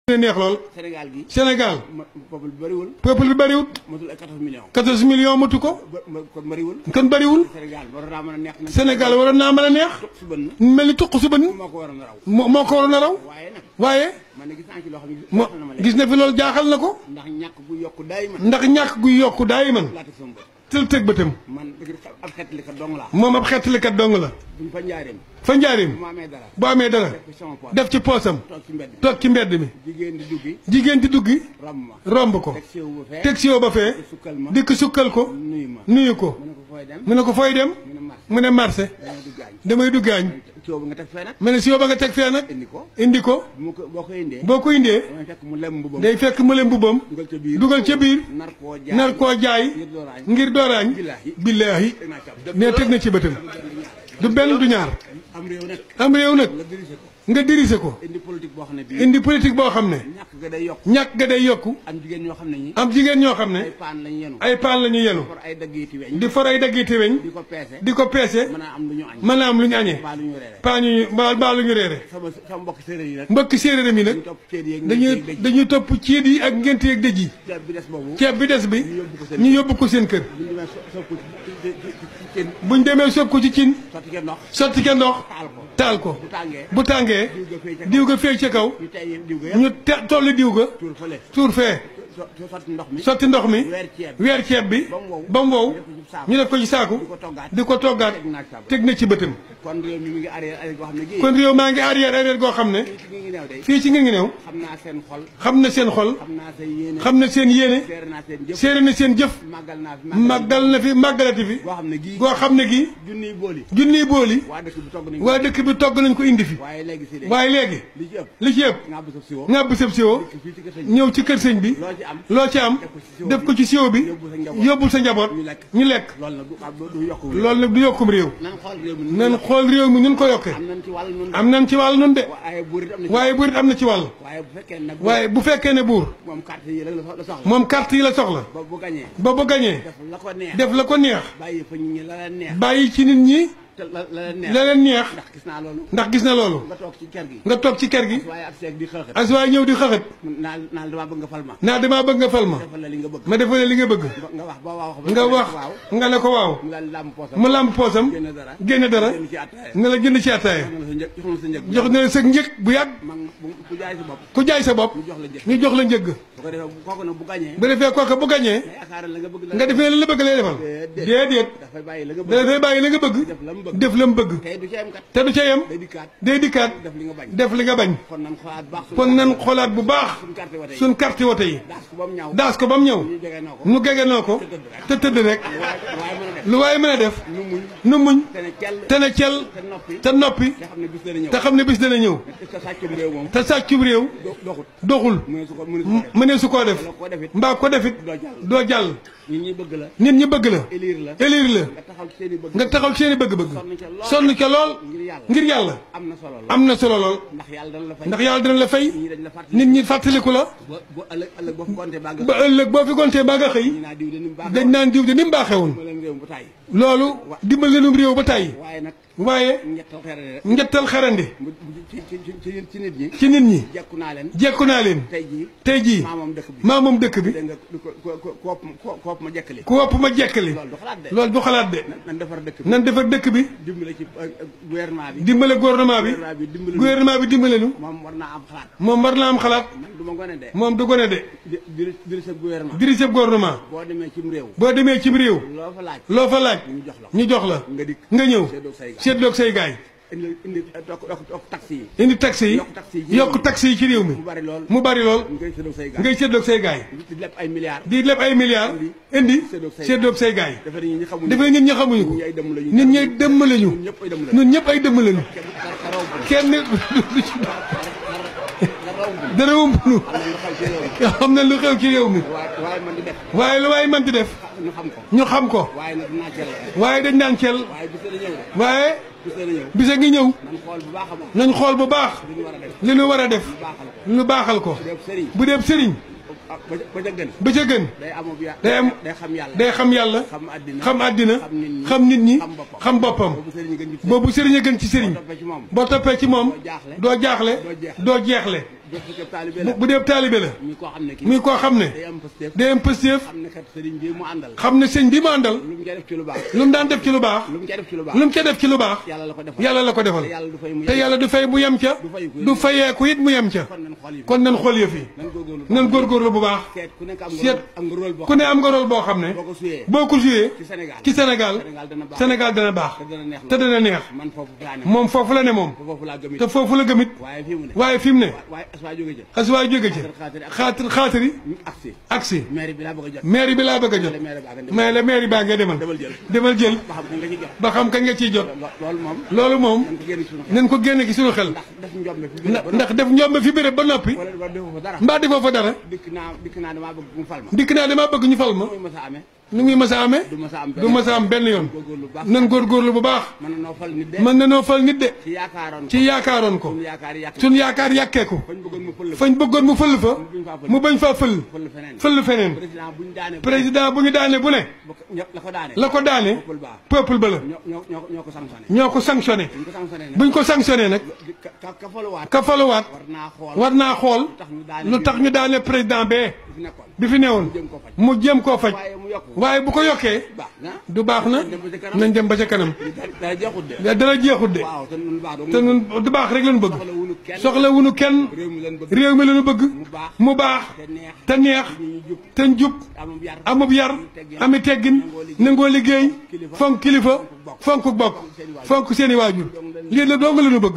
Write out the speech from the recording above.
neex lool Sénégal gi Sénégal peuple bi bariwul motul ay 14 millions 14 millions matu ko kon bariwul Sénégal waroon naa mën a neex Sénégal waroon naa mën a neex mel ni tuq su bën moo ko waroon a raw moo ko waroon a raw waaye man gis naa ci loo xam ne gis na fi loolu jaaxal na ko ndax ñàkk gu yokku daay man ndax ñàkk gu yokku daay man tël tëg bëtam man ab xeetlikat dong la moom ab xeetlikat dong la buñ fa njaareem fa njaareem bu amee dara def ci poosam toog ci mbedd mi jigéen di duggi romb ko teg siwo ba fee dikk sukkal ko nuyu ko mu ne ko fooy dem mu ne marché damay duggaañ mu ne siwo ba nga teg fee nag indi ko boo ko indee day fekk mu lem mbubbam dugal ca biir nar koo jaay ngir dooraañ billaahi ne teg na ci bëtam du benn du ñaar am réew nag nga dirise ko indi politique boo xam ne ñàkk ga day yokku am jigéen ñoo xam ne ay paan la ñu yenu di for ay daggiti weñ di ko peese mën a am lu ñu añee paa ñu baa lu ñu reere mbokki séeréer mi nag dañuy topp ceet yi ak ngént yi ak dëj yi ceeb bi des bi ñu yóbbu ko seen kër buñ demee soob ko ci cin sotti ca ndox taal ko bu tàngee diw ga feey ca kaw ñu tolli diw ga tuur fee sotti ndox mi weer ceeb bi ba mu wow ñu def ko ci saaku di ko toggaat teg na ci bëtam kon réew maa ngi arrière goo xam ne fii ci ngir ngi new xam na seen xol xam na seen yéene séere na seen jëf màggal na fi màggalati fi goo xam ne gi junniy booli waa dëkk bi togg nañ ko indi fi waaye léegi li ci ëpp ngàbb sëb siwo ñëw ci kër sëñ bi loo ci am def ko ci siwo bi yóbbul sa njaboot ñu lekk loolu nag du yokkum réew nan xool réew mi ñun ko yokkee am nañ ci wàll nun de waaye buur it am na ci wàll waaye bu fekkee ne buur moom carte yi la soxla ba bu gañee def la ko neex bàyyi ci nit ñi la leen neex ndax gis na loolu nga toog ci kër gi as waay ñëw di xaxat naa damaa bëgg nga fal ma ma defal li nga bëgg nga wax nga ne ko waaw mu làmb poosam génne dara nga la jënd ci attaaya jox na la sa njëg bu yàgg ku jaay sa bopp ñu jox la njëgg bu defee kooka bu gañee nga defee la bëgg lay defal déedéet dafay bàyyi la nga bëgg def la mu bëgg te du ca yem day dikkaat def li nga bañ kon nan xoolaat bu baax suñ carte wote yi daas ko ba mu ñëw nu gegenoo ko te tëdd rek lu waaye mën a def nu muñ te ne cel te noppi te xam ne bis dana ñëw te sàccum réew doxul mënee su koo def mbaa ko defit doo jàll nit ñi bëgg la élire la nga taxaw ci seeni bëgg-bëgg sonn ca lool ngir yàlla am na solo lool ndax yàlla dina la fay nit ñi fàttaliku la ba ëllëg boo fi gontee baa nga xëy dañ naan diw de ni mu baaxewoon loolu dimbal leenum réew ba tàyyi waaye njettal xarandi ci nit ñi jekku naa leen tey jii maa moom dëkk bi ku wopp ma jekkali loolu du xalaat de nan defar dëkk bi dimbale gouvernement bi dimbale nu moom war naa am xalaat moom du gone de dirige gouvernement boo demee cim réew loo fa laaj ñu jox la nga ñëw seetloog say gaay indi taxi yi yokk taxi yi ci réew mi mu bari lool ngay séddoog say gaay di leb ay milliards indi séddoog say gaay dafay nit ñi xamuñu ko nit ñi dëmm lañu ñun ñëpp ay dëmm lañu kenn dara wump nu xam na lu xew ci réew mi waaye lu waaye man di def ñu xam ko waaye dañ naan cel waaye bisa ngi ñëw nañ xool bu baax li ñu war a def ñu baaxal ko bu dee sëriñ ba ca gën day xam yàlla xam àddina xam nit ñi xam boppam boobu sëriñ a gën ci sëriñ boo toppee ci moom doo jaaxle doo jeexle bu dee taalibe la muy koo xam ne day am pësteef xam ne sëñ bi mu àndal lu mu daan def ci lu baax lu mu ca def ci lu baax yàlla la ko defal te yàlla du fay mu yem ca du fayeeku it mu yem ca kon nan xool yëf yi nan góorgóorlu bu baax seet ku ne am nga rôle boo xam ne boo ko joué ci Sénégal dana baax te dana neex moom foofu la ne moom te foofu la gëmit waaye fi mu ne asuwaay jóge ca xaatiri aksi maire bi laa bëgg a jot mais la maire baa ngay demal jël ba xam kañ nga ciy jot loolu moom nañ ko génne ci suñu xel ndax def njombe fi béréb ba noppi mbaa defoo fa dara dikk naa damaa bëgg ñu fal ma nu muy mës a amee du mës a am benn yoon nan góorgóorlu bu baax mën na noo fal nit de ci yaakaaroon ko suñ yaakaar yàkkee ko fañ bëggoon mu fël fa mu bañ faa fël feneen président bu ñu daane bu ne la ko daane peuple ba la ñoo ko sanctionné buñ ko sanctionné nag ka faluwaat war naa xool lu tax ñu daane président bee bi fi newoon mu jéem koo faj waaye bu ko yokkee du baax na nañ dem ba ca kanam dara jeexut de te nun du baax rek lañu bëgg soxla wunu kenn réew mi lañu bëgg mu baax te neex te njub amub yar ami teggin nangoo liggéey fonk kilifa fonk bokk fonk seeni waajur lii la dong lañu bëgg